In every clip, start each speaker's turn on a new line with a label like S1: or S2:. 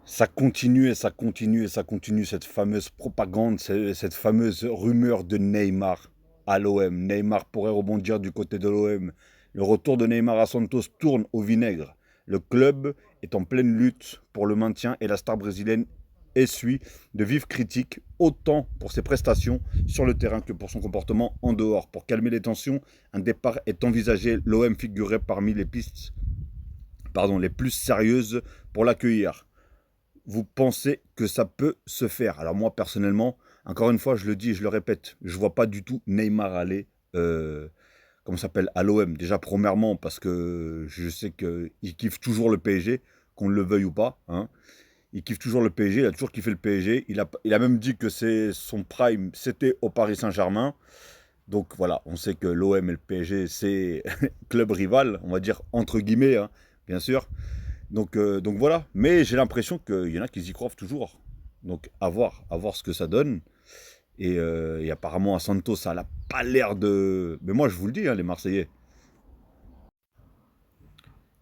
S1: Ça continue et ça continue et ça continue, cette fameuse propagande, cette fameuse rumeur de Neymar à l'OM. Neymar pourrait rebondir du côté de l'OM. Le retour de Neymar à Santos tourne au vinaigre. Le club est en pleine lutte pour le maintien et la star brésilienne essuie de vives critiques, autant pour ses prestations sur le terrain que pour son comportement en dehors. Pour calmer les tensions, un départ est envisagé. L'OM figurait parmi les pistes les plus sérieuses pour l'accueillir. Vous pensez que ça peut se faire? Alors moi, personnellement, encore une fois, je le dis et je le répète, je vois pas du tout Neymar aller, comment ça s'appelle, à l'OM. Déjà, premièrement, parce que je sais qu'il kiffe toujours le PSG, qu'on le veuille ou pas, hein. Il kiffe toujours le PSG, il a toujours kiffé le PSG. Il a même dit que c'est son prime, c'était au Paris Saint-Germain. Donc voilà, on sait que l'OM et le PSG, c'est club rival, on va dire entre guillemets, hein, bien sûr. Donc voilà, mais j'ai l'impression qu'il y en a qui y croient toujours. Donc à voir ce que ça donne. Et apparemment à Santos, ça n'a pas l'air de... Mais moi je vous le dis, hein, les Marseillais,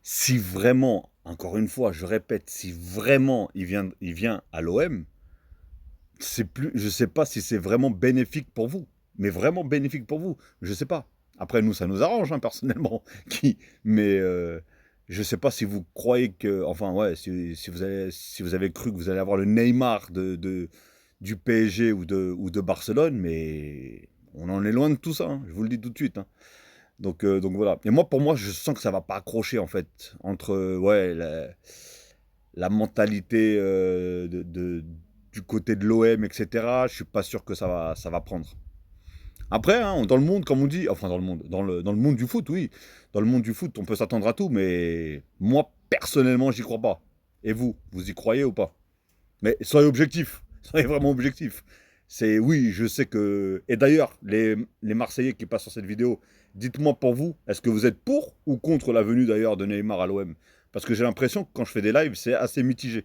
S1: si vraiment, encore une fois, je répète, si vraiment il vient à l'OM, c'est plus, je sais pas si c'est vraiment bénéfique pour vous. Mais vraiment bénéfique pour vous, je sais pas. Après nous, ça nous arrange, hein, personnellement. Mais je sais pas si vous croyez que, enfin ouais, si vous avez cru que vous allez avoir le Neymar du PSG ou de Barcelone, mais on en est loin de tout ça, hein, je vous le dis tout de suite, hein. Donc voilà. Et moi, pour moi, je sens que ça va pas accrocher en fait entre ouais la mentalité du côté de l'OM, etc. Je suis pas sûr que ça va prendre. Après, hein, dans le monde, comme on dit, enfin dans le monde, dans le monde du foot, oui, dans le monde du foot, on peut s'attendre à tout, mais moi, personnellement, j'y crois pas. Et vous, vous y croyez ou pas? Mais soyez objectif, soyez vraiment objectif. C'est oui, je sais que. Et d'ailleurs, les Marseillais qui passent sur cette vidéo, dites-moi pour vous, est-ce que vous êtes pour ou contre la venue d'ailleurs de Neymar à l'OM? Parce que j'ai l'impression que quand je fais des lives, c'est assez mitigé.